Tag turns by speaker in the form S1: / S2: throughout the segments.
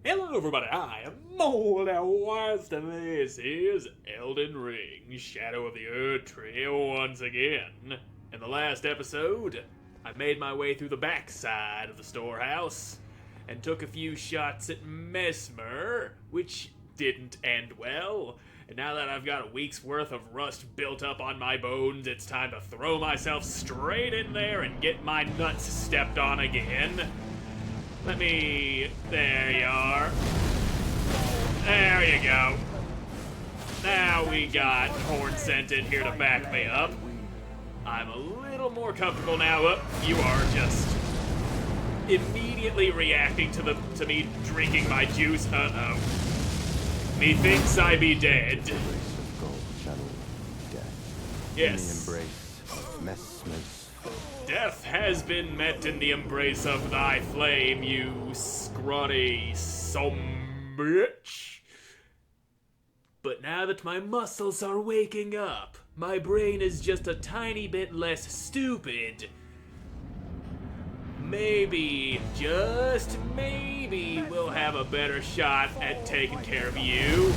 S1: Hello everybody, I am Moldy, and this is Elden Ring, Shadow of the Erdtree once again. In the last episode, I made my way through the backside of the storehouse, and took a few shots at Mesmer, which didn't end well. And now that I've got a week's worth of rust built up on my bones, it's time to throw myself straight in there and get my nuts stepped on again. There you are. There you go. Now we got Horn Scent in here to back me up. I'm a little more comfortable now. You are just immediately reacting to me drinking my juice. Uh-oh. Methinks I be dead. Yes. Death has been met in the embrace of thy flame, you scrawny bitch. But now that my muscles are waking up, my brain is just a tiny bit less stupid. Maybe, just maybe, we'll have a better shot at taking care of you.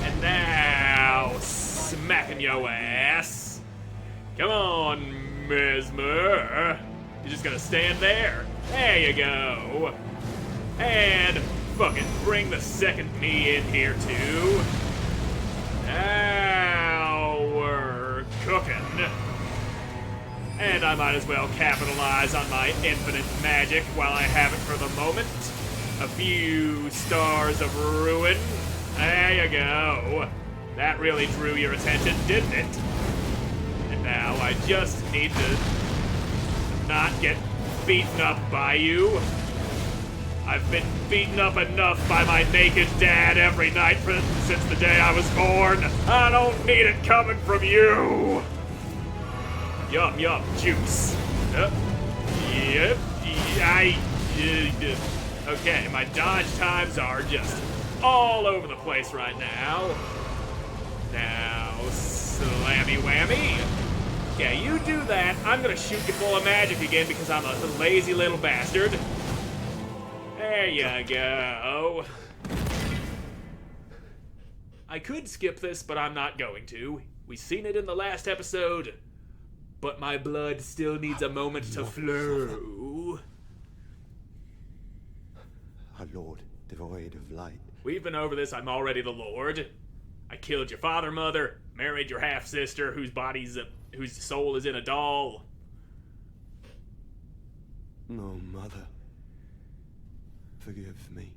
S1: And now, smacking your ass. Come on, Mesmer. You're just gonna stand there. There you go. And fucking bring the second me in here too. Now we're cooking. And I might as well capitalize on my infinite magic while I have it for the moment. A few stars of ruin. There you go. That really drew your attention, didn't it? And now I just need to not get beaten up by you. I've been beaten up enough by my naked dad every night since the day I was born. I don't need it coming from you. Yum, yum, juice. Yep. Okay, my dodge times are just all over the place right now. Now, slammy whammy. Yeah, you do that. I'm gonna shoot you full of magic again because I'm a lazy little bastard. There you go. I could skip this, but I'm not going to. We seen it in the last episode. But my blood still needs a moment to flow.
S2: Our Lord, devoid of light.
S1: We've been over this. I'm already the Lord. I killed your father, mother, married your half-sister, whose soul is in a doll.
S2: No, Mother. Forgive me.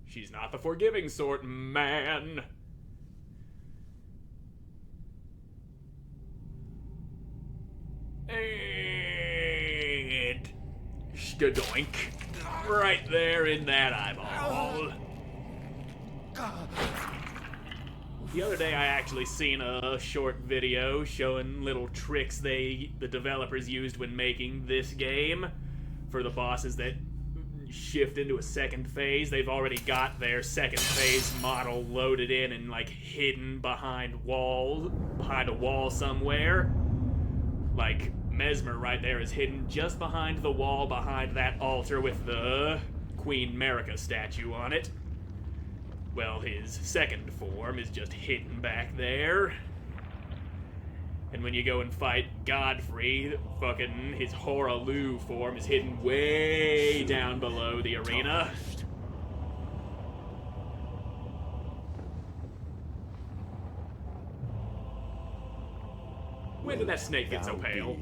S1: She's not the forgiving sort, man. And skadoink. Right there in that eyeball. The other day I actually seen a short video showing little tricks the developers used when making this game for the bosses that shift into a second phase. They've already got their second phase model loaded in and like hidden behind a wall somewhere. Like Mesmer right there is hidden just behind the wall behind that altar with the Queen Marika statue on it. Well, his second form is just hidden back there. And when you go and fight Godfrey, fucking his Horalu form is hidden way down below the arena. When did that snake get so pale?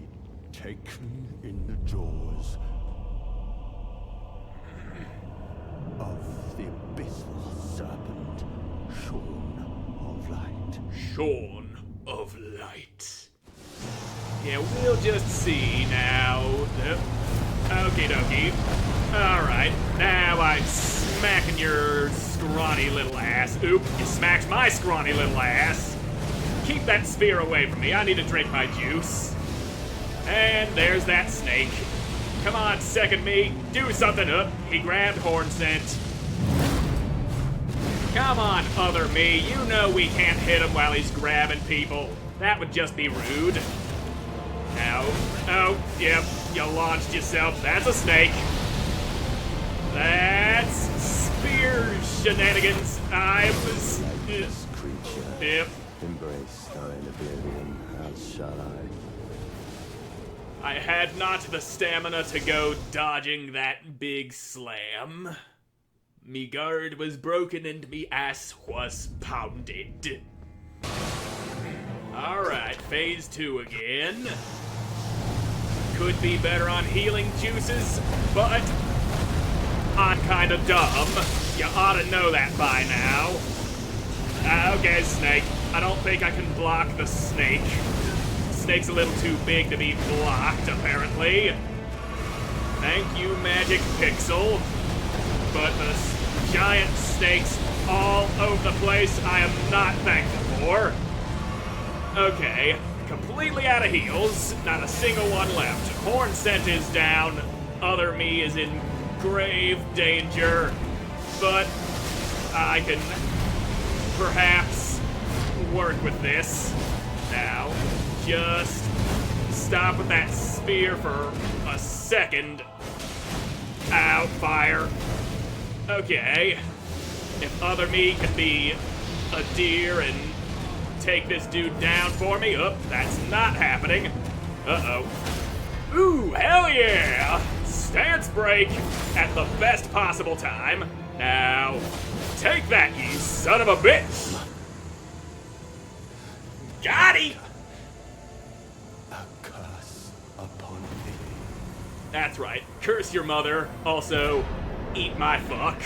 S2: Taken in the jaws of the abyssal serpent, shorn of light.
S1: Shorn of light. Yeah, we'll just see now. Okie dokie. Alright, now I'm smacking your scrawny little ass. Oop, you smacked my scrawny little ass. Keep that spear away from me. I need to drink my juice. And there's that snake. Come on, second me. Do something. He grabbed Horn Scent. Come on, other me. You know we can't hit him while he's grabbing people. That would just be rude. Now, oh, yep, you launched yourself. That's a snake. That's spear shenanigans. I was...
S2: Lifeless creature.
S1: Yep.
S2: Embrace thine oblivion, as shall I.
S1: I had not the stamina to go dodging that big slam. Me guard was broken and me ass was pounded. Alright, phase 2 again. Could be better on healing juices, but I'm kinda dumb. You ought to know that by now. Okay, snake. I don't think I can block the snake. Snake's a little too big to be blocked, apparently. Thank you, Magic Pixel. But the giant snakes all over the place I am not thankful for. Okay, completely out of heals. Not a single one left. Horn scent is down. Other me is in grave danger. But I can perhaps work with this. Now, just stop with that spear for a second. Ow, fire. Okay. If other me can be a deer and take this dude down for me. Oh, that's not happening. Uh-oh. Ooh, hell yeah! Stance break at the best possible time. Now, take that, you son of a bitch! Got him!
S2: A curse upon thee.
S1: That's right. Curse your mother. Also, eat my fuck.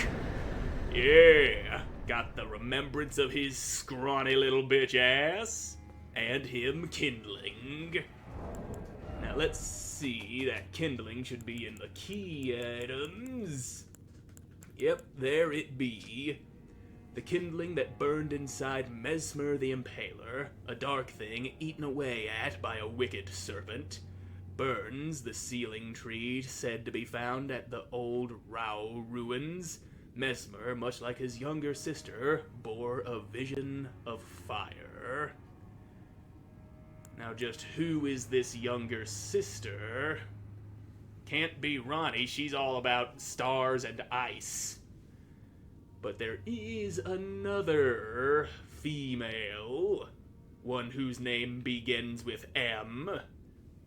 S1: Yeah. Got the remembrance of his scrawny little bitch ass. And him kindling. Now let's see. That kindling should be in the key items. Yep, there it be. The kindling that burned inside Mesmer the Impaler, a dark thing eaten away at by a wicked serpent. Burns, the sealing tree said to be found at the old Rao ruins. Mesmer, much like his younger sister, bore a vision of fire. Now just who is this younger sister? Can't be Ronnie, she's all about stars and ice. But there is another female, one whose name begins with M,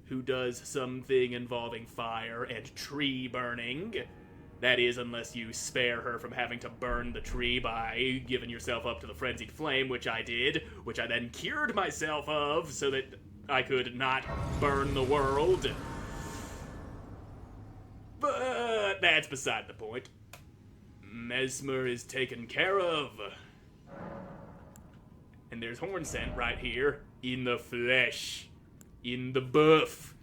S1: who does something involving fire and tree burning. That is, unless you spare her from having to burn the tree by giving yourself up to the frenzied flame, which I did, which I then cured myself of so that I could not burn the world. But that's beside the point. Mesmer is taken care of. And there's horn scent right here, in the flesh, in the buff.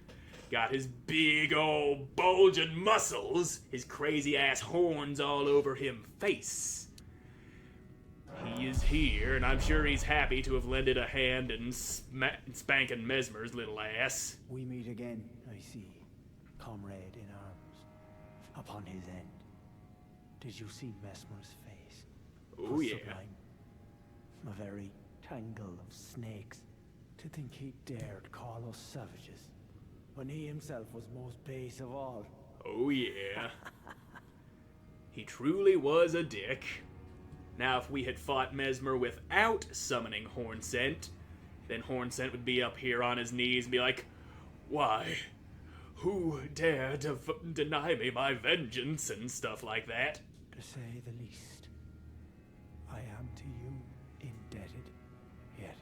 S1: Got his big old bulging muscles, his crazy ass horns all over him face. He is here, and I'm sure he's happy to have lended a hand in spanking Mesmer's little ass.
S3: We meet again, I see, comrade in arms, upon his end. Did you see Mesmer's face?
S1: Oh yeah.
S3: Sublime. A very tangle of snakes. To think he dared call us savages, when he himself was most base of all.
S1: Oh yeah. He truly was a dick. Now if we had fought Mesmer without summoning Horn Scent, then Horn Scent would be up here on his knees and be like, "Why? Who dared to deny me my vengeance?" and stuff like that.
S3: To say the least, I am to you indebted, yet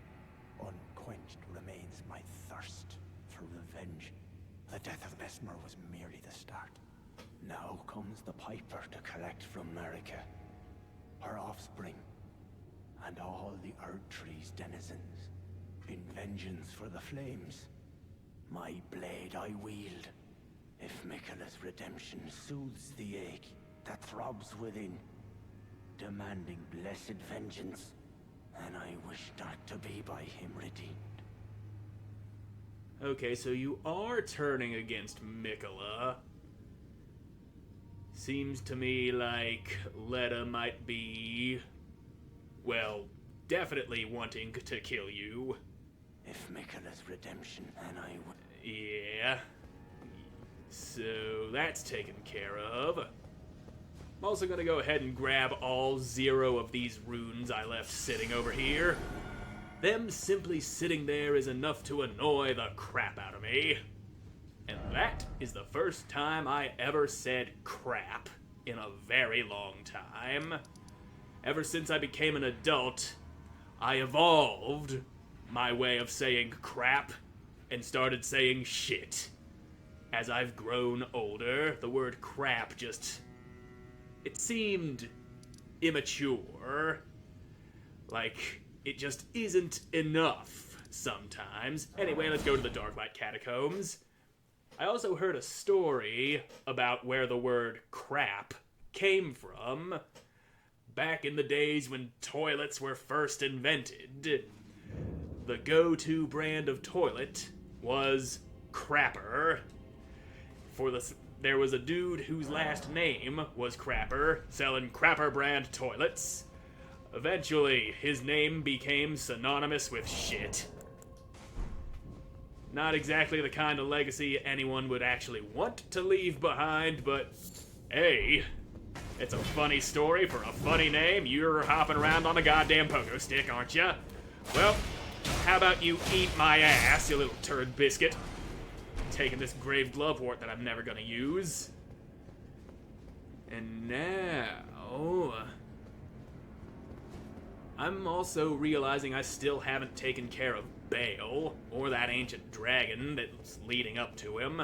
S3: unquenched remains my thirst for revenge. The death of Mesmer was merely the start. Now comes the piper to collect from America, her offspring, and all the Erdtree's denizens, in vengeance for the flames. My blade I wield, if Miquella's redemption soothes the ache that throbs within, demanding blessed vengeance, and I wish not to be by him redeemed.
S1: Okay, so you are turning against Miquella. Seems to me like Letta might be, well, definitely wanting to kill you.
S3: If Miquella's redemption, and I would...
S1: Yeah. So that's taken care of. I'm also gonna go ahead and grab all 0 of these runes I left sitting over here. Them simply sitting there is enough to annoy the crap out of me. And that is the first time I ever said crap in a very long time. Ever since I became an adult, I evolved my way of saying crap and started saying shit. As I've grown older, the word crap just... it seemed immature. Like, it just isn't enough sometimes. Anyway, let's go to the Darklight Catacombs. I also heard a story about where the word crap came from back in the days when toilets were first invented. The go-to brand of toilet was Crapper. There was a dude whose last name was Crapper, selling Crapper brand toilets. Eventually, his name became synonymous with shit. Not exactly the kind of legacy anyone would actually want to leave behind, but hey, it's a funny story for a funny name. You're hopping around on a goddamn pogo stick, aren't ya? Well, how about you eat my ass, you little turd biscuit? Taking this grave glovewort that I'm never gonna use. And now... I'm also realizing I still haven't taken care of Bale, or that ancient dragon that's leading up to him.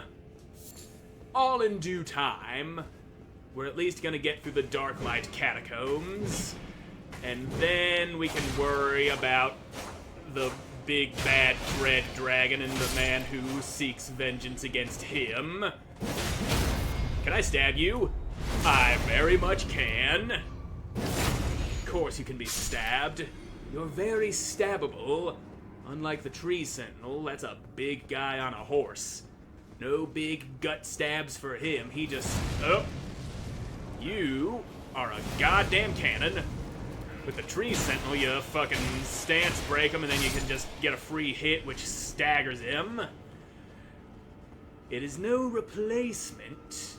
S1: All in due time. We're at least gonna get through the Darklight Catacombs, and then we can worry about the big bad red dragon and the man who seeks vengeance against him. Can I stab you? I very much can. Of course you can be stabbed. You're very stabbable. Unlike the Tree Sentinel, that's a big guy on a horse. No big gut stabs for him. He just... oh. You are a goddamn cannon. With the Tree Sentinel, you fucking stance break him and then you can just get a free hit which staggers him. It is no replacement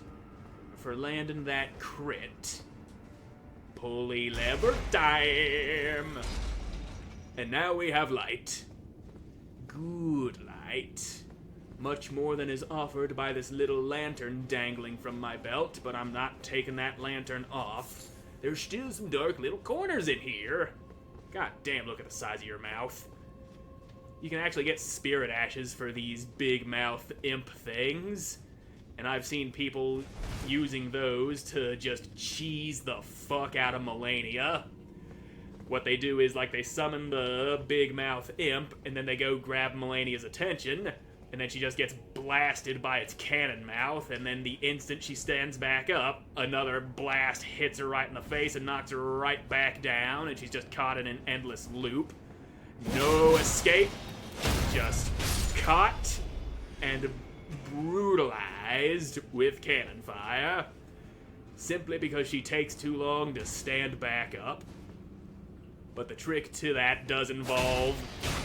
S1: for landing that crit. Pulley lever time! And now we have light. Good light. Much more than is offered by this little lantern dangling from my belt, but I'm not taking that lantern off. There's still some dark little corners in here. God damn, look at the size of your mouth. You can actually get spirit ashes for these big mouth imp things. And I've seen people using those to just cheese the fuck out of Melania. What they do is, like, they summon the big mouth imp, and then they go grab Melania's attention, and then she just gets blasted by its cannon mouth, and then the instant she stands back up, another blast hits her right in the face and knocks her right back down, and she's just caught in an endless loop. No escape, just caught and brutalized with cannon fire, simply because she takes too long to stand back up. But the trick to that does involve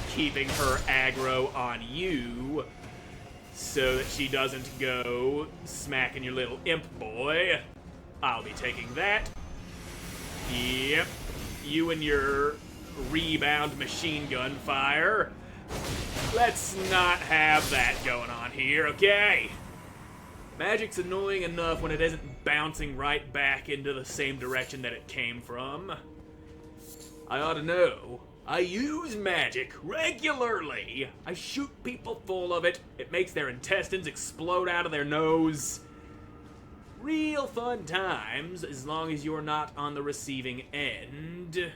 S1: keeping her aggro on you so that she doesn't go smacking your little imp boy. I'll be taking that. Yep. You and your rebound machine gun fire. Let's not have that going on here, okay? Magic's annoying enough when it isn't bouncing right back into the same direction that it came from. I ought to know. I use magic regularly. I shoot people full of it. It makes their intestines explode out of their nose. Real fun times, as long as you're not on the receiving end.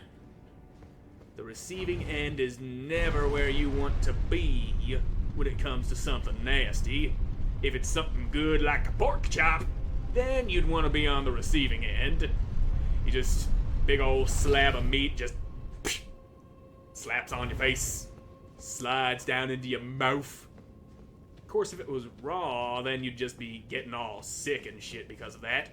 S1: The receiving end is never where you want to be when it comes to something nasty. If it's something good like a pork chop, then you'd want to be on the receiving end. You just... big old slab of meat just slaps on your face, slides down into your mouth. Of course, if it was raw, then you'd just be getting all sick and shit because of that.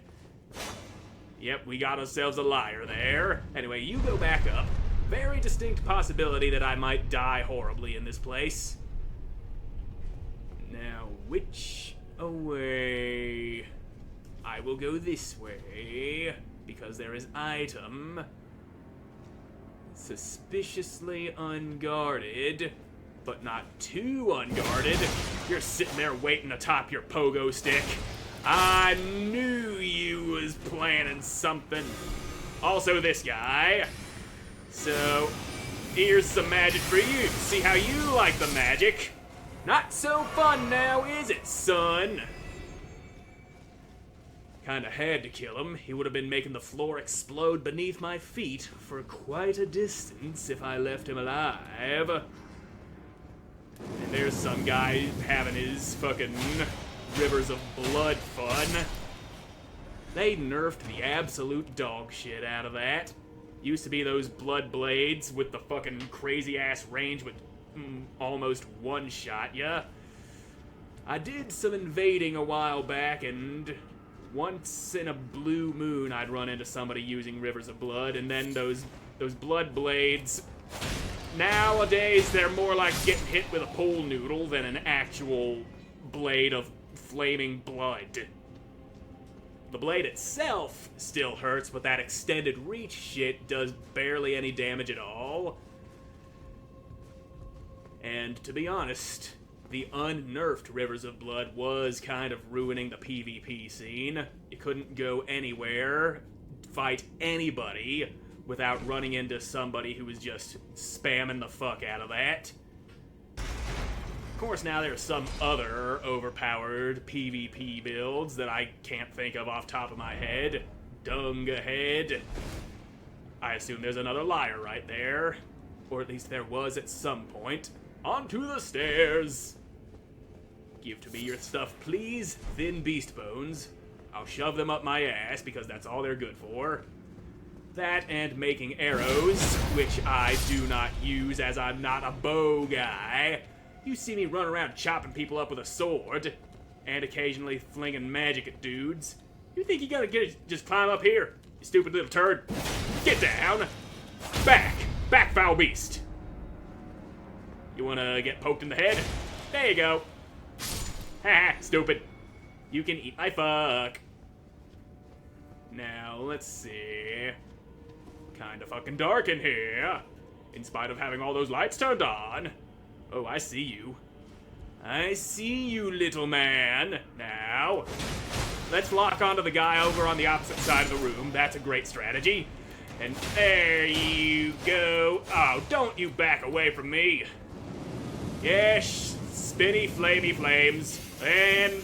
S1: Yep, we got ourselves a liar there. Anyway, you go back up. Very distinct possibility that I might die horribly in this place. Now, which way? I will go this way. because there is item suspiciously unguarded, but not too unguarded. You're sitting there waiting atop your pogo stick. I knew you was planning something. Also this guy. So, here's some magic for you. See how you like the magic. Not so fun now, is it, son? Kinda had to kill him. He would have been making the floor explode beneath my feet for quite a distance if I left him alive. And there's some guy having his fucking rivers of blood fun. They nerfed the absolute dog shit out of that. Used to be those blood blades with the fucking crazy ass range with almost one shot ya. I did some invading a while back, and once in a blue moon I'd run into somebody using rivers of blood, and then those blood blades, nowadays they're more like getting hit with a pool noodle than an actual blade of flaming blood. The blade itself still hurts, but that extended reach shit does barely any damage at all. And to be honest, the unnerfed Rivers of Blood was kind of ruining the PvP scene. You couldn't go anywhere, fight anybody, without running into somebody who was just spamming the fuck out of that. Of course, now there's some other overpowered PvP builds that I can't think of off top of my head. Dung ahead. I assume there's another liar right there. Or at least there was at some point. Onto the stairs! Give to me your stuff, please, thin beast bones. I'll shove them up my ass because that's all they're good for. That and making arrows, which I do not use as I'm not a bow guy. You see me run around chopping people up with a sword, and occasionally flinging magic at dudes. You think you gotta just climb up here, you stupid little turd? Get down! Back, foul beast! You wanna get poked in the head? There you go. Haha, stupid. You can eat my fuck. Now, let's see. Kinda fucking dark in here, in spite of having all those lights turned on. Oh, I see you. I see you, little man. Now, let's lock onto the guy over on the opposite side of the room. That's a great strategy. And there you go. Oh, don't you back away from me. Yes, spinny flamey flames and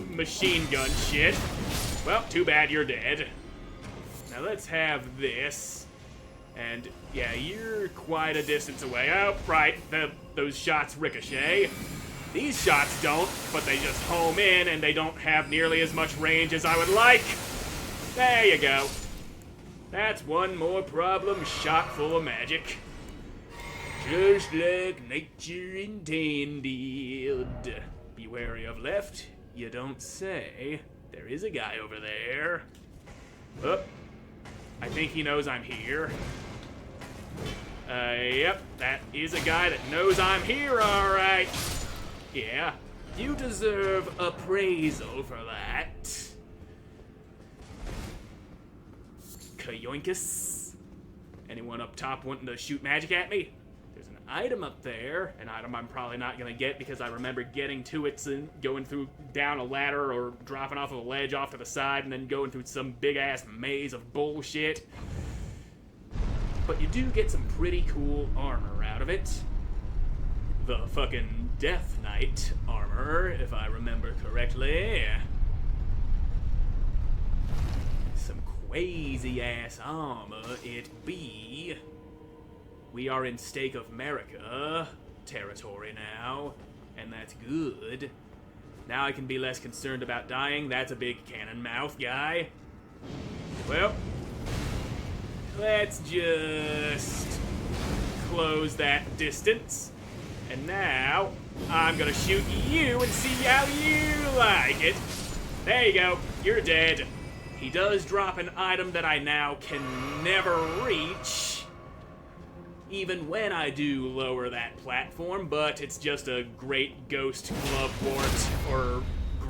S1: machine gun shit. Well, too bad you're dead. Now let's have this. And yeah, you're quite a distance away. Oh, right, those shots ricochet. These shots don't, but they just home in and they don't have nearly as much range as I would like. There you go. That's one more problem shot full of magic. Just like nature intended. Be wary of left, you don't say. There is a guy over there. Oh, I think he knows I'm here. Yep, that is a guy that knows I'm here, alright. Yeah, you deserve appraisal for that. Kayoinkus. Anyone up top wanting to shoot magic at me? There's an item up there, an item I'm probably not gonna get because I remember getting to it and going through down a ladder or dropping off of a ledge off to the side and then going through some big ass maze of bullshit. But you do get some pretty cool armor out of it. The fucking Death Knight armor, if I remember correctly. Some crazy ass armor it be. We are in Stake of America territory now, and that's good. Now I can be less concerned about dying. That's a big cannon mouth guy. Well, let's just close that distance. And now, I'm gonna shoot you and see how you like it. There you go, you're dead. He does drop an item that I now can never reach, even when I do lower that platform, but it's just a great ghost glovewort or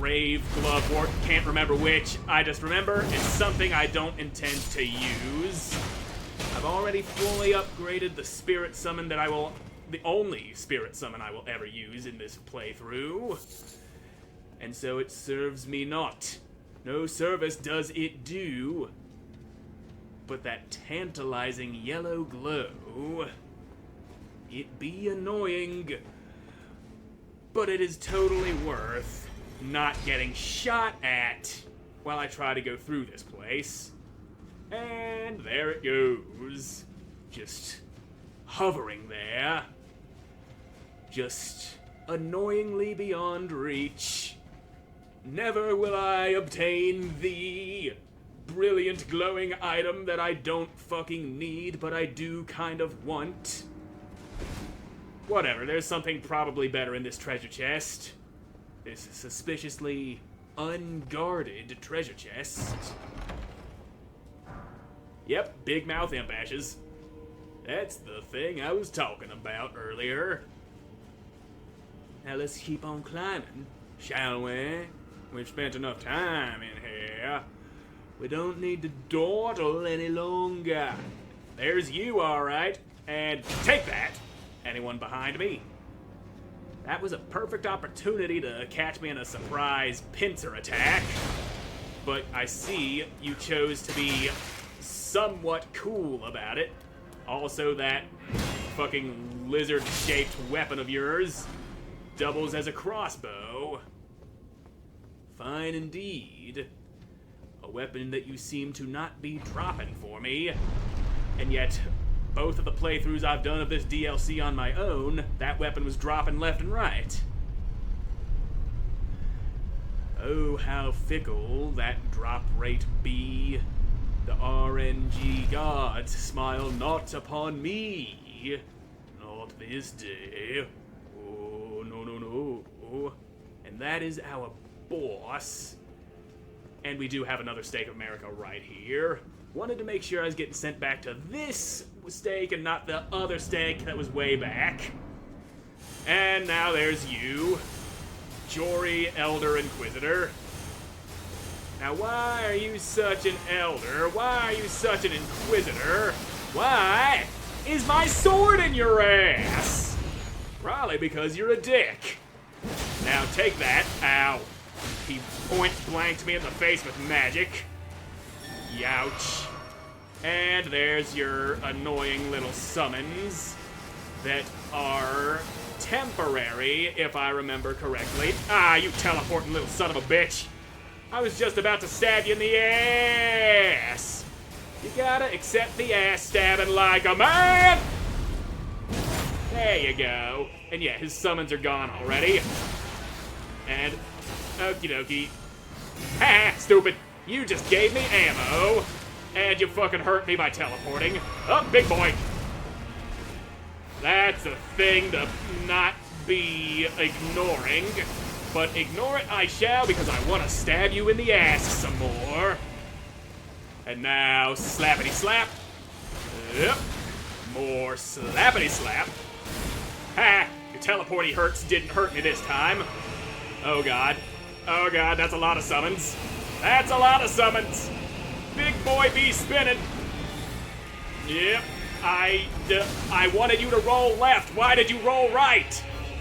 S1: Brave, Glovewort, can't remember which. I just remember it's something I don't intend to use. I've already fully upgraded the spirit summon that the only spirit summon I will ever use in this playthrough. And so it serves me not. No service does it do. But that tantalizing yellow glow, it be annoying. But it is totally worth not getting shot at while I try to go through this place. And there it goes. Just hovering there. Just annoyingly beyond reach. Never will I obtain the brilliant glowing item that I don't fucking need, but I do kind of want. Whatever, there's something probably better in this treasure chest. This suspiciously unguarded treasure chest. Yep, big mouth imp ashes. That's the thing I was talking about earlier. Now let's keep on climbing, shall we? We've spent enough time in here. We don't need to dawdle any longer. There's you, alright. And take that! Anyone behind me? That was a perfect opportunity to catch me in a surprise pincer attack. But I see you chose to be somewhat cool about it. Also, that fucking lizard-shaped weapon of yours doubles as a crossbow. Fine indeed. A weapon that you seem to not be dropping for me. And yet, both of the playthroughs I've done of this DLC on my own, that weapon was dropping left and right. Oh, how fickle that drop rate be. The RNG gods smile not upon me. Not this day. Oh, no, no, no. And that is our boss. And we do have another stake of America right here. Wanted to make sure I was getting sent back to this stake and not the other stake that was way back. And now there's you, Jory Elder Inquisitor. Now why are you such an elder? Why are you such an inquisitor? Why is my sword in your ass? Probably because you're a dick. Now take that. Ow. He point blanked me in the face with magic. Youch. And there's your annoying little summons that are temporary, if I remember correctly. Ah, you teleporting little son of a bitch. I was just about to stab you in the ass. You gotta accept the ass stabbing like a man. There you go. And yeah, his summons are gone already. And okie dokie. Ha! Stupid. You just gave me ammo. And you fucking hurt me by teleporting. Oh, big boy. That's a thing to not be ignoring. But ignore it I shall because I want to stab you in the ass some more. And now, slappity slap. Yep. More slappity slap. Ha! Your teleporty hurts didn't hurt me this time. Oh god. Oh god, that's a lot of summons. That's a lot of summons. Big boy be spinning. Yep. I wanted you to roll left. Why did you roll right?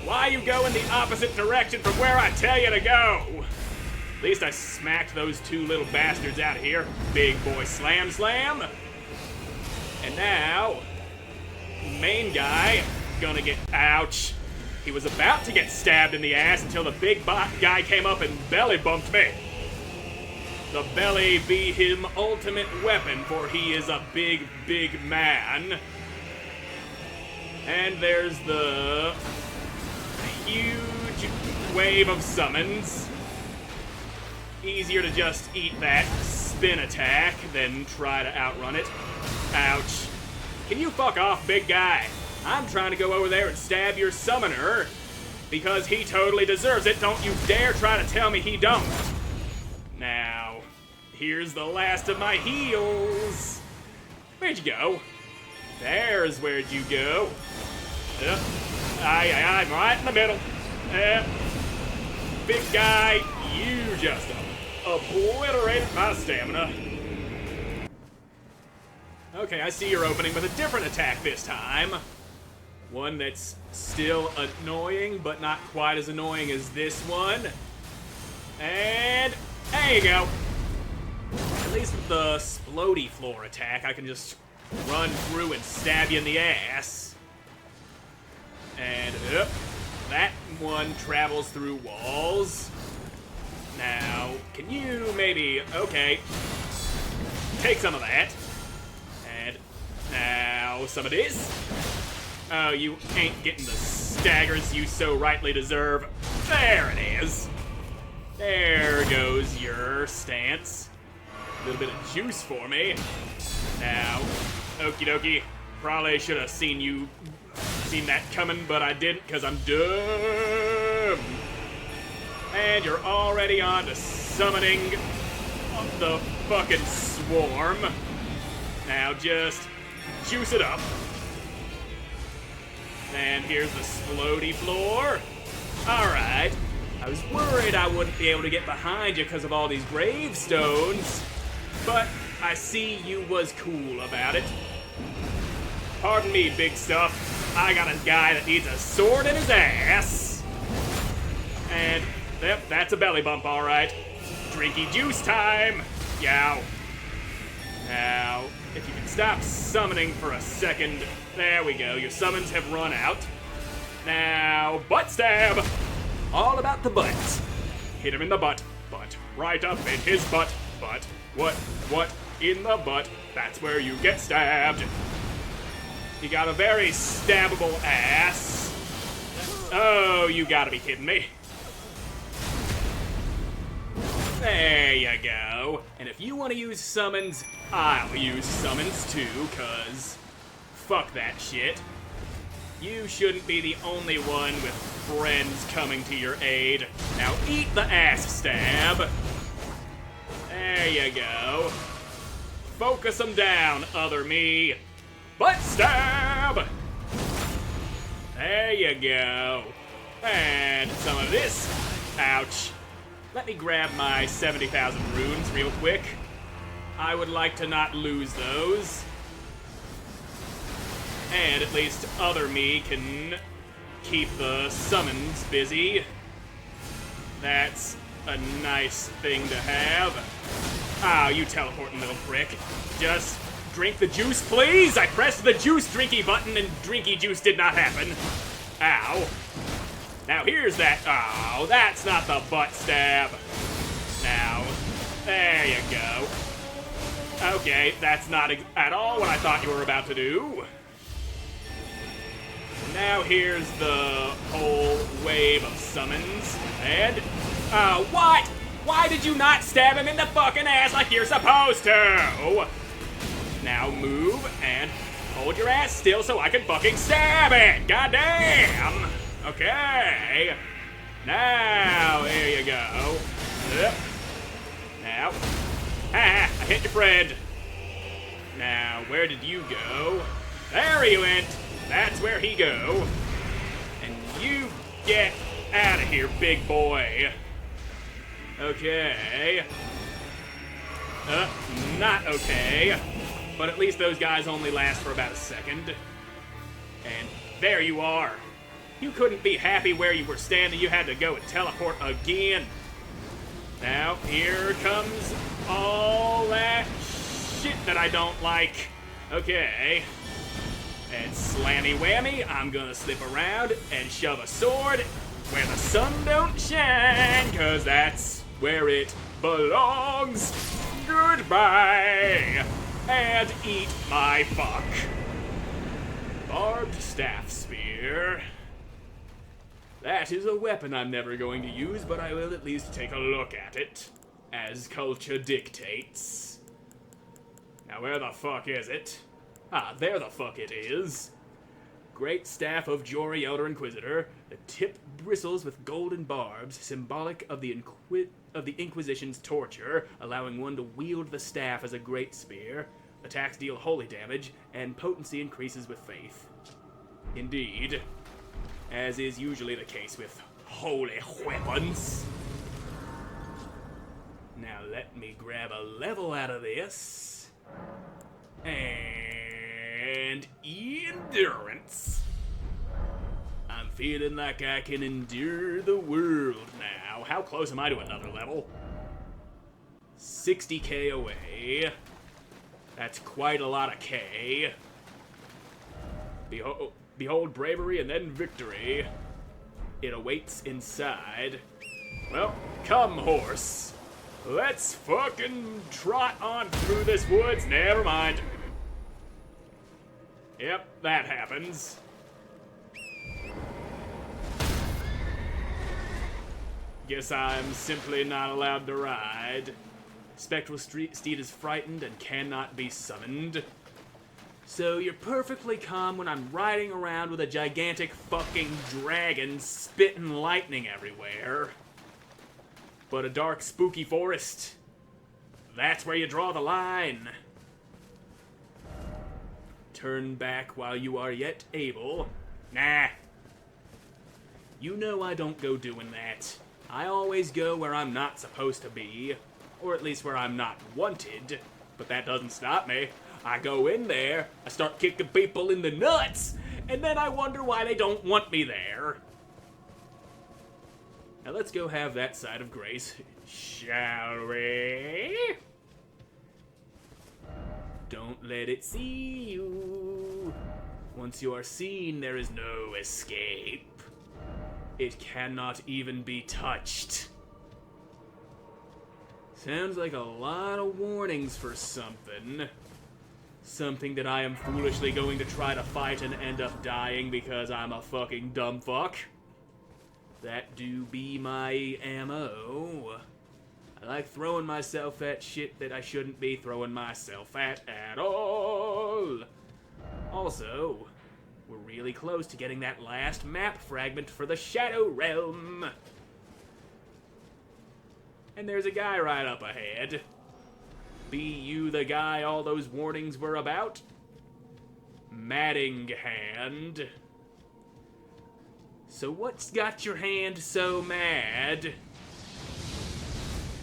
S1: Why you go in the opposite direction from where I tell you to go? At least I smacked those two little bastards out of here. Big boy slam slam. And now, main guy gonna get, ouch. He was about to get stabbed in the ass until the big guy came up and belly bumped me. The belly be him ultimate weapon, for he is a big, big man. And there's the huge wave of summons. Easier to just eat that spin attack than try to outrun it. Ouch. Can you fuck off, big guy? I'm trying to go over there and stab your summoner because he totally deserves it. Don't you dare try to tell me he don't. Now, here's the last of my heals. Where'd you go? There's where'd you go. I'm right in the middle. Big guy, you just obliterated my stamina. Okay, I see you're opening with a different attack this time. One that's still annoying, but not quite as annoying as this one. And there you go. At least with the Splody floor attack, I can just run through and stab you in the ass. And that one travels through walls. Now, can you maybe, okay, take some of that. And now some of this. Oh, you ain't getting the staggers you so rightly deserve. There it is. There goes your stance. A little bit of juice for me. Now, okie dokie. Probably should have seen that coming, but I didn't because I'm dumb. And you're already on to summoning the fucking swarm. Now just juice it up. And here's the Splody floor. Alright. I was worried I wouldn't be able to get behind you because of all these gravestones. But I see you was cool about it. Pardon me, big stuff. I got a guy that needs a sword in his ass. And, yep, that's a belly bump, alright. Drinky juice time. Yow. Now, if you can stop summoning for a second. There we go, your summons have run out. Now, butt stab! All about the butt. Hit him in the butt. Right up in his butt. What? In the butt. That's where you get stabbed. You got a very stabbable ass. Oh, you gotta be kidding me. There you go. And if you want to use summons, I'll use summons too, cause fuck that shit. You shouldn't be the only one with friends coming to your aid. Now eat the ass stab. There you go. Focus them down, other me. Butt stab! There you go. And some of this. Ouch. Let me grab my 70,000 runes real quick. I would like to not lose those. And at least other me can keep the summons busy. That's a nice thing to have. Ah, you teleporting little prick. Just drink the juice, please! I pressed the juice drinky button and drinky juice did not happen. Ow. Now here's that. Oh, that's not the butt stab. Now, there you go. Okay, that's not at all what I thought you were about to do. Now here's the whole wave of summons. And, what? Why did you not stab him in the fucking ass like you're supposed to? Now move and hold your ass still so I can fucking stab it. Goddamn. Okay. Now, there you go. Now. Ha! I hit your friend. Now, where did you go? There he went. That's where he go. And you get out of here, big boy. Okay. Not okay. But at least those guys only last for about a second. And there you are. You couldn't be happy where you were standing. You had to go and teleport again. Now, here comes all that shit that I don't like. Okay. And slammy whammy, I'm gonna slip around and shove a sword where the sun don't shine, cause that's where it belongs. Goodbye. And eat my fuck. Barbed staff spear. That is a weapon I'm never going to use, but I will at least take a look at it, as culture dictates. Now where the fuck is it? Ah, there the fuck it is. Great staff of Jory Elder Inquisitor. The tip bristles with golden barbs, symbolic of the Inquisition's torture, allowing one to wield the staff as a great spear. Attacks deal holy damage, and potency increases with faith. Indeed. As is usually the case with holy weapons. Let me grab a level out of this. And endurance. I'm feeling like I can endure the world now. How close am I to another level? 60k away. That's quite a lot of K. Behold bravery and then victory. It awaits inside. Well, come horse. Let's fucking trot on through this woods. Never mind. Yep, that happens. Guess I'm simply not allowed to ride. Spectral steed is frightened and cannot be summoned. So you're perfectly calm when I'm riding around with a gigantic fucking dragon spitting lightning everywhere. But a dark, spooky forest, that's where you draw the line. Turn back while you are yet able. Nah. You know I don't go doing that. I always go where I'm not supposed to be. Or at least where I'm not wanted. But that doesn't stop me. I go in there, I start kicking people in the nuts, and then I wonder why they don't want me there. Now let's go have that side of grace, shall we? Don't let it see you. Once you are seen, there is no escape. It cannot even be touched. Sounds like a lot of warnings for something. Something that I am foolishly going to try to fight and end up dying because I'm a fucking dumb fuck. That do be my ammo. I like throwing myself at shit that I shouldn't be throwing myself at all. Also, we're really close to getting that last map fragment for the Shadow Realm. And there's a guy right up ahead. Be you the guy all those warnings were about? Madding hand. So what's got your hand so mad?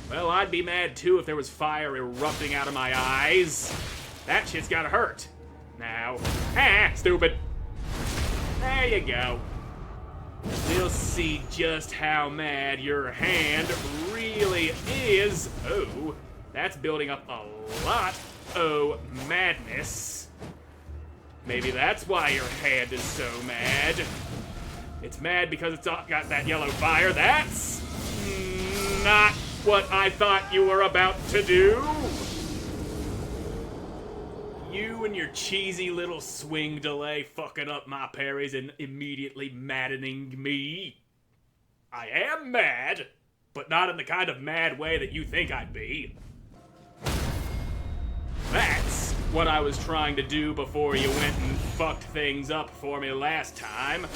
S1: Well, I'd be mad too if there was fire erupting out of my eyes. That shit's gotta hurt. Now, stupid. There you go. We'll see just how mad your hand really is. Oh, that's building up a lot of madness. Maybe that's why your hand is so mad. It's mad because it's got that yellow fire. That's not what I thought you were about to do. You and your cheesy little swing delay fucking up my parries and immediately maddening me. I am mad, but not in the kind of mad way that you think I'd be. That's what I was trying to do before you went and fucked things up for me last time.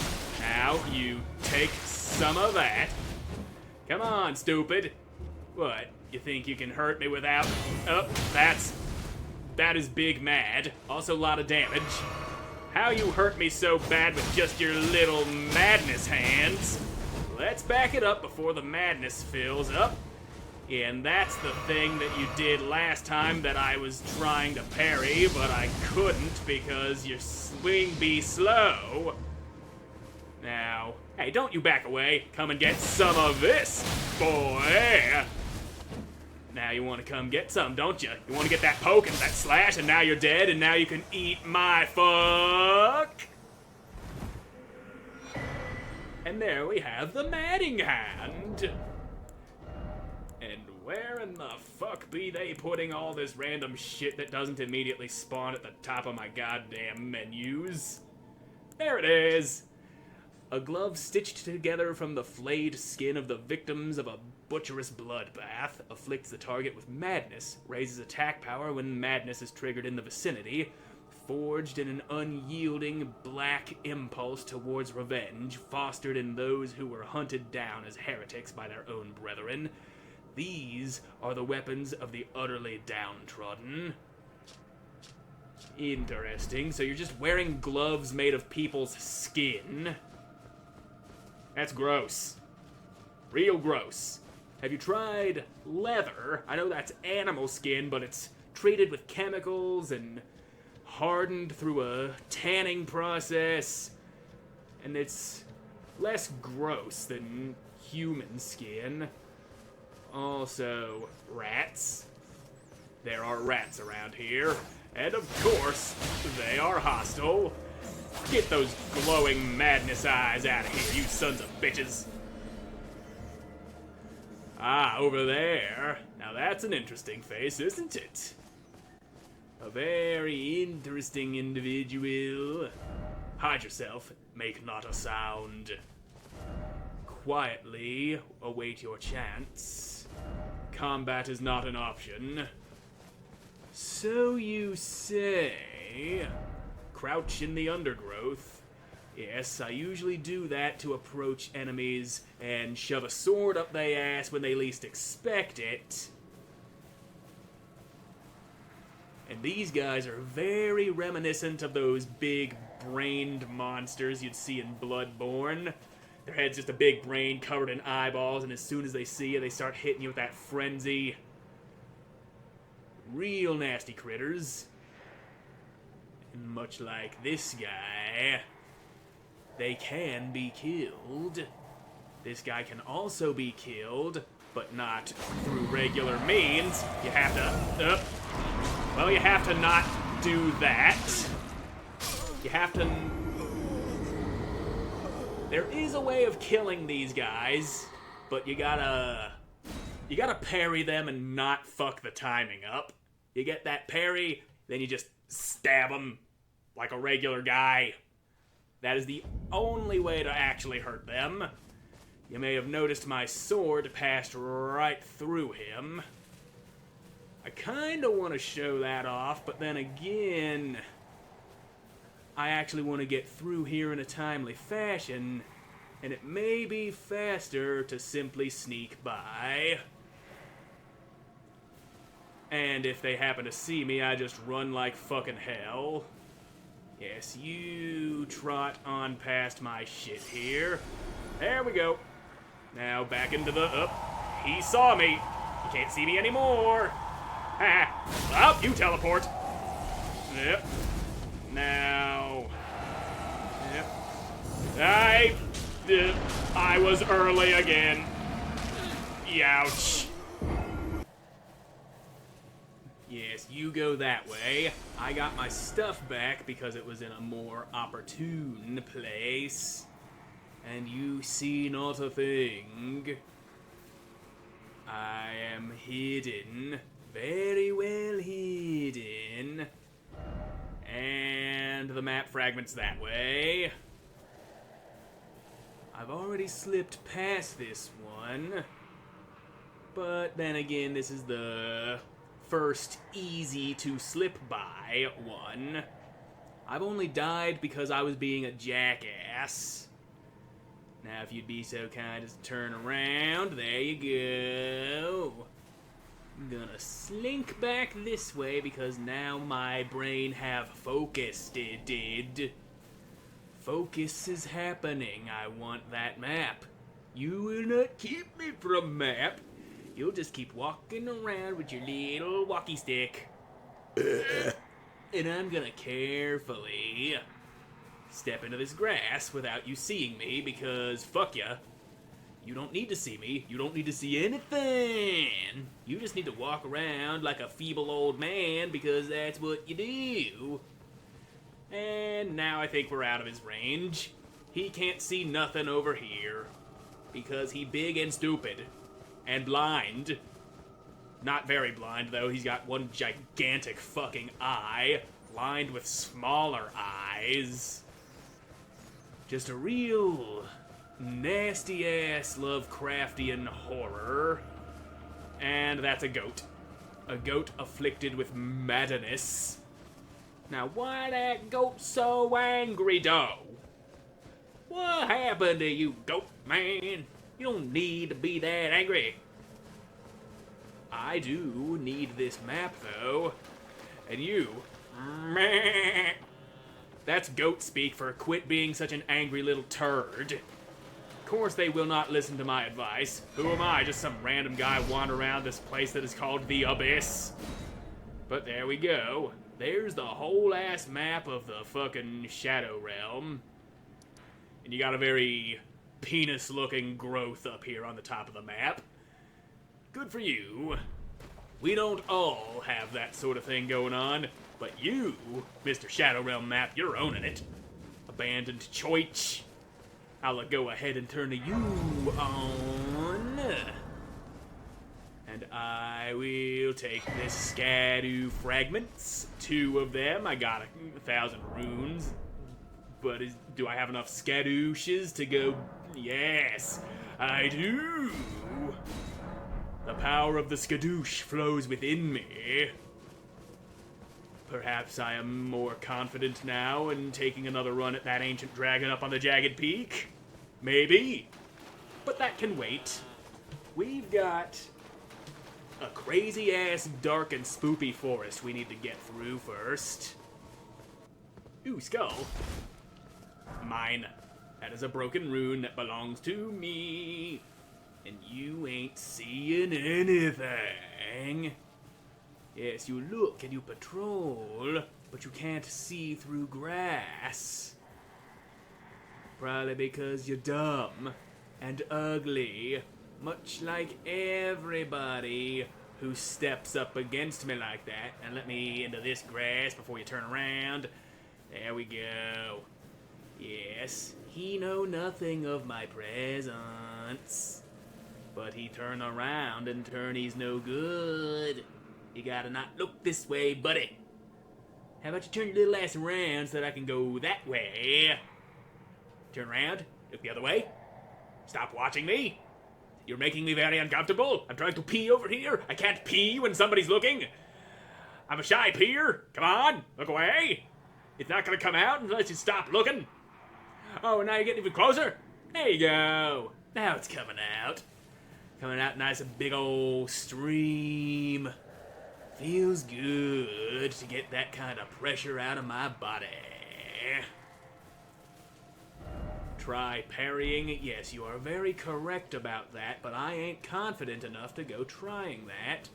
S1: Now you take some of that. Come on, stupid. What, you think you can hurt me without... Oh, that is big mad. Also a lot of damage. How you hurt me so bad with just your little madness hands? Let's back it up before the madness fills up. And that's the thing that you did last time that I was trying to parry, but I couldn't because your swing be slow. Now, hey, don't you back away. Come and get some of this, boy. Now you want to come get some, don't you? You want to get that poke and that slash, and now you're dead, and now you can eat my fuck. And there we have the Madding Hand. And where in the fuck be they putting all this random shit that doesn't immediately spawn at the top of my goddamn menus? There it is. A glove stitched together from the flayed skin of the victims of a butcherous bloodbath afflicts the target with madness, raises attack power when madness is triggered in the vicinity, forged in an unyielding black impulse towards revenge, fostered in those who were hunted down as heretics by their own brethren. These are the weapons of the utterly downtrodden. Interesting. So you're just wearing gloves made of people's skin? That's gross. Real gross. Have you tried leather? I know that's animal skin, but it's treated with chemicals and hardened through a tanning process, and it's less gross than human skin. Also, rats. There are rats around here, and of course, they are hostile. Get those glowing madness eyes out of here, you sons of bitches. Ah, over there. Now that's an interesting face, isn't it? A very interesting individual. Hide yourself, make not a sound. Quietly await your chance. Combat is not an option. So you say. Crouch in the undergrowth. Yes, I usually do that to approach enemies and shove a sword up their ass when they least expect it. And these guys are very reminiscent of those big-brained monsters you'd see in Bloodborne. Their head's just a big brain covered in eyeballs, and as soon as they see you, they start hitting you with that frenzy. Real nasty critters. And much like this guy, they can be killed. This guy can also be killed, but not through regular means. You have to... well, you have to not do that. You have to... There is a way of killing these guys, but you gotta parry them and not fuck the timing up. You get that parry, then you just stab them like a regular guy. That is the only way to actually hurt them. You may have noticed my sword passed right through him. I kinda want to show that off, but then again, I actually want to get through here in a timely fashion, and it may be faster to simply sneak by. And if they happen to see me, I just run like fucking hell. Yes, you trot on past my shit here. There we go. Now back into the... he saw me. You can't see me anymore. Ha! Oh, you teleport. Yep. Now... yep. I was early again. Youch. Yes, you go that way. I got my stuff back because it was in a more opportune place. And you see not a thing. I am hidden. Very well hidden. And the map fragments that way. I've already slipped past this one. But then again, this is the first easy to slip by one. I've only died because I was being a jackass. Now if you'd be so kind as to turn around, there you go. I'm gonna slink back this way because now my brain have focused, it did. Focus is happening. I want that map. You will not keep me from map. You'll just keep walking around with your little walkie stick. And I'm gonna carefully step into this grass without you seeing me because fuck ya. You don't need to see me. You don't need to see anything. You just need to walk around like a feeble old man because that's what you do. And now I think we're out of his range. He can't see nothing over here because he big and stupid and blind. Not very blind though. He's got one gigantic fucking eye lined with smaller eyes. Just a real nasty ass Lovecraftian horror. And that's a goat. A goat afflicted with madness. Now why that goat so angry though? What happened to you, goat man? You don't need to be that angry. I do need this map though. And you... meh. That's goat speak for quit being such an angry little turd. Of course they will not listen to my advice. Who am I? Just some random guy wandering around this place that is called the Abyss. But there we go. There's the whole ass map of the fucking Shadow Realm. And you got a very penis-looking growth up here on the top of the map. Good for you. We don't all have that sort of thing going on, but you, Mr. Shadow Realm map, you're owning it. Abandoned choice. I'll go ahead and turn to you on. And I will take this Skadoo fragments. 2 of them. I got 1,000 runes. But do I have enough Skadooshes to go? Yes, I do. The power of the Skadoosh flows within me. Perhaps I am more confident now in taking another run at that ancient dragon up on the jagged peak. Maybe. But that can wait. We've got a crazy-ass dark and spoopy forest we need to get through first. Ooh, skull. Mine. That is a broken rune that belongs to me. And you ain't seeing anything. Yes, you look and you patrol, but you can't see through grass. Probably because you're dumb and ugly, much like everybody who steps up against me like that. And let me into this grass before you turn around. There we go. Yes, he know nothing of my presence. But he turn around and turn he's no good. You gotta not look this way, buddy. How about you turn your little ass around so that I can go that way? Turn around, look the other way. Stop watching me. You're making me very uncomfortable. I'm trying to pee over here. I can't pee when somebody's looking. I'm a shy peer. Come on, look away. It's not gonna come out unless you stop looking. Oh, now you're getting even closer. There you go. Now it's coming out. Coming out nice and big old stream. Feels good to get that kind of pressure out of my body. Try parrying. Yes, you are very correct about that, but I ain't confident enough to go trying that.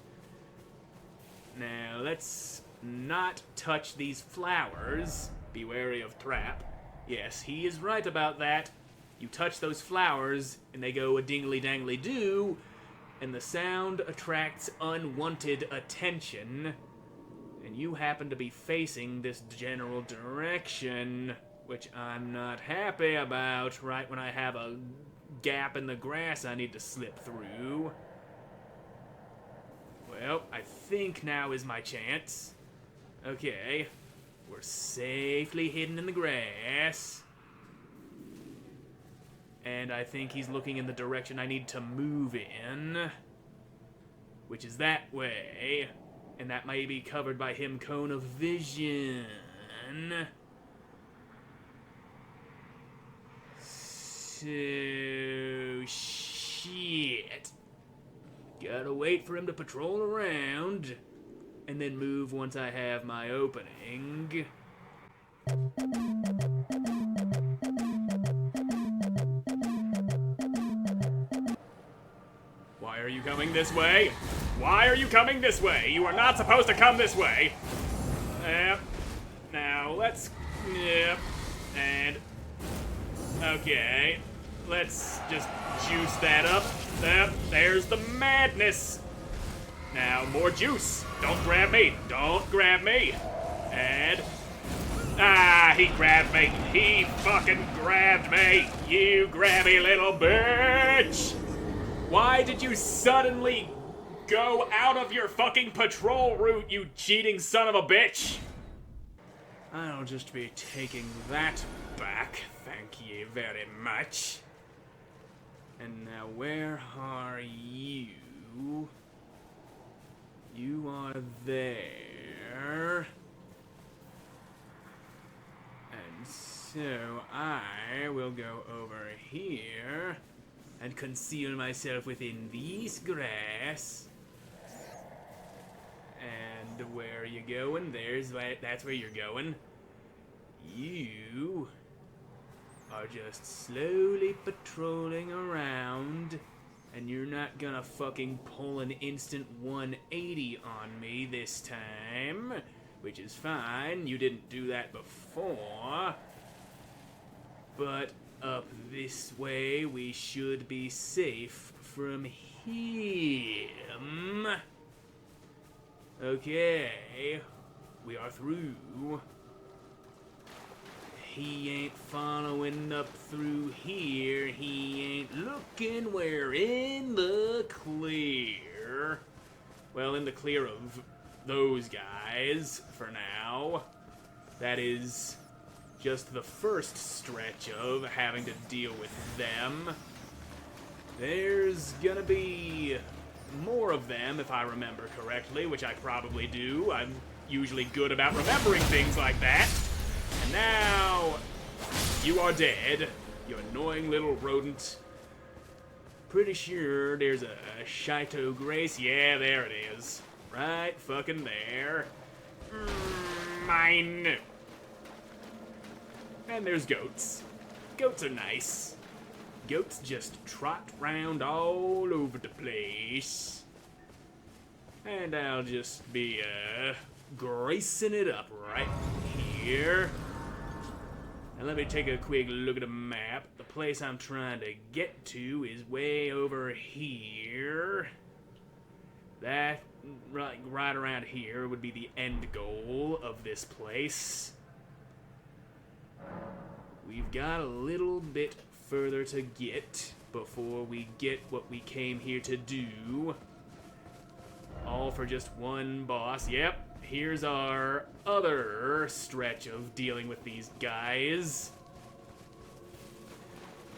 S1: Now, let's not touch these flowers. Be wary of trap. Yes, he is right about that. You touch those flowers, and they go a dingly-dangly-doo, and the sound attracts unwanted attention, and you happen to be facing this general direction, which I'm not happy about right when I have a gap in the grass I need to slip through. Well, I think now is my chance. Okay, we're safely hidden in the grass. And I think he's looking in the direction I need to move in, which is that way. And that may be covered by him cone of vision. So, shit. Gotta wait for him to patrol around, and then move once I have my opening. Why are you coming this way? Why are you coming this way? You are not supposed to come this way. Yep. Now, let's... Yep. And... Okay. Let's just juice that up. Yep. There's the madness. Now, more juice. Don't grab me. Don't grab me. And... Ah, he grabbed me. He fucking grabbed me. You grabby little bitch. Why did you suddenly go out of your fucking patrol route, you cheating son of a bitch? I'll just be taking that back, thank you very much. And now where are you? You are there. And so I will go over here and conceal myself within this grass. And where are you going? That's where you're going. You are just slowly patrolling around, and you're not gonna fucking pull an instant 180 on me this time, which is fine. You didn't do that before. But up this way, we should be safe from him. Okay, we are through. He ain't following up through here. He ain't looking. We're in the clear. Well, in the clear of those guys for now. That is just the first stretch of having to deal with them. There's gonna be more of them if I remember correctly, which I probably do. I'm usually good about remembering things like that. And now, you are dead, you annoying little rodent. Pretty sure there's a Shito Grace. Yeah, there it is. Right fucking there. Mine. And there's goats. Goats are nice. Goats just trot round all over the place. And I'll just be, gracing it up right here. And let me take a quick look at the map. The place I'm trying to get to is way over here. That, right around here, would be the end goal of this place. We've got a little bit further to get before we get what we came here to do. All for just one boss. Yep. Here's our other stretch of dealing with these guys.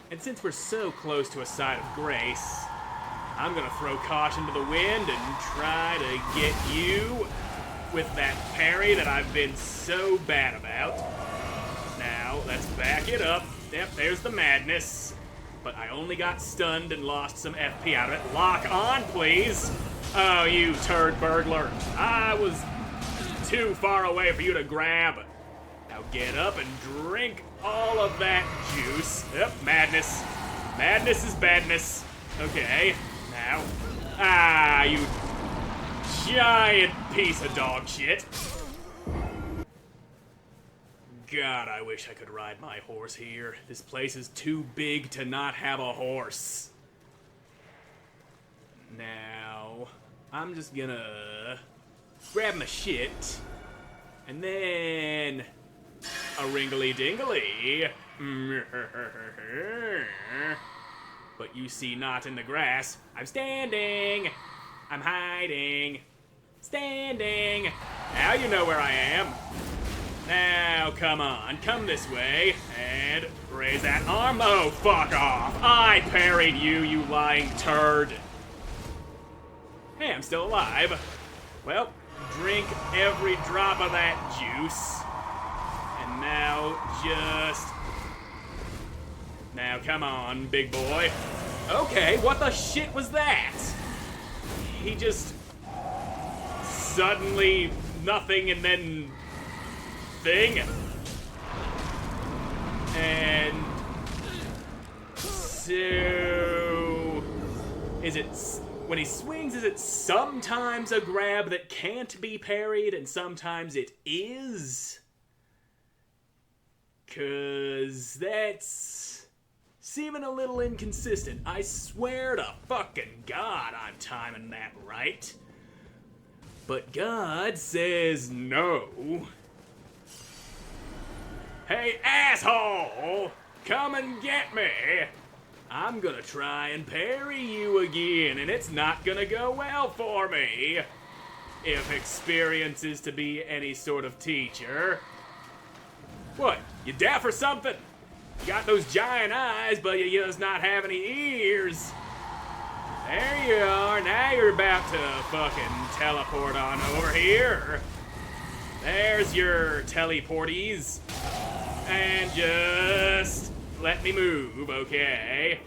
S1: And since we're so close to a side of grace, I'm gonna throw caution to the wind and try to get you with that parry that I've been so bad about. Now, let's back it up. Yep, there's the madness. But I only got stunned and lost some FP out of it. Lock on, please. Oh, you turd burglar. I was too far away for you to grab. Now get up and drink all of that juice. Yep, madness. Madness is badness. Okay, now. Ah, you giant piece of dog shit. God, I wish I could ride my horse here. This place is too big to not have a horse. Now, I'm just gonna grab my shit, and then a ringly-dingly. But you see not in the grass. I'm standing. I'm hiding. Standing. Now you know where I am. Now, come on. Come this way. And raise that arm. Oh, fuck off. I parried you, you lying turd. Hey, I'm still alive. Well, drink every drop of that juice. And now just... Now, come on, big boy. Okay, what the shit was that? He just... Suddenly nothing and then... thing. And... So... Is it... When he swings, is it sometimes a grab that can't be parried and sometimes it is? 'Cause that's seeming a little inconsistent. I swear to fucking God I'm timing that right. But God says no. Hey, asshole! Come and get me! I'm gonna try and parry you again, and it's not gonna go well for me. If experience is to be any sort of teacher. What, you deaf or something? You got those giant eyes, but you just not have any ears. There you are, now you're about to fucking teleport on over here. There's your teleporties. And just... let me move, okay?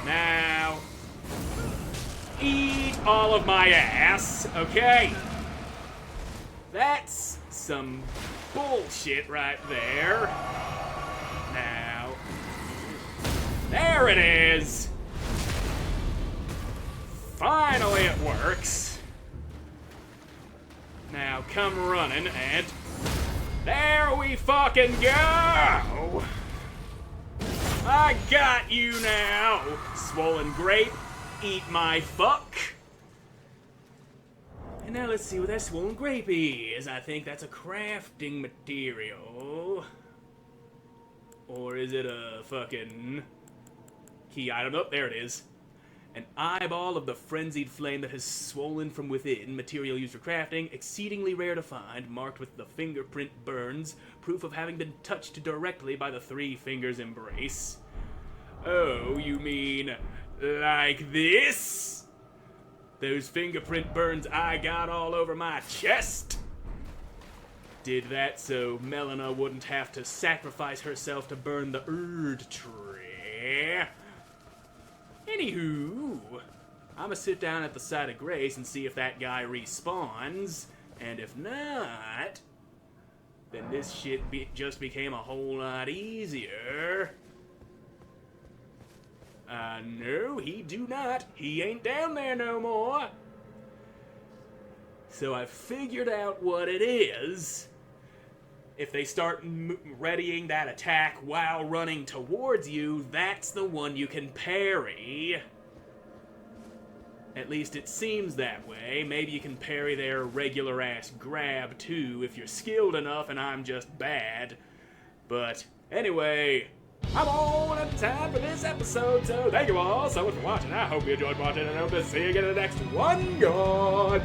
S1: Now, eat all of my ass, okay? That's some bullshit right there. Now, There it is! Finally it works. Now come running and... there we fucking go! I got you now! Swollen grape, eat my fuck. And now let's see what that swollen grape is. I think that's a crafting material. Or is it a fucking key item? Oh, there it is. An eyeball of the frenzied flame that has swollen from within. Material used for crafting. Exceedingly rare to find. Marked with the fingerprint burns. Proof of having been touched directly by the three fingers embrace. Oh, you mean like this? Those fingerprint burns I got all over my chest? Did that so Melina wouldn't have to sacrifice herself to burn the Erdtree. Anywho, I'ma sit down at the site of grace and see if that guy respawns, and if not, then this shit just became a whole lot easier. No, he do not. He ain't down there no more. So I figured out what it is. If they start readying that attack while running towards you, that's the one you can parry. At least it seems that way. Maybe you can parry their regular-ass grab, too, if you're skilled enough and I'm just bad. But anyway, I'm all out of time for this episode, so thank you all so much for watching. I hope you enjoyed watching, and I hope to see you again in the next one. Goodbye!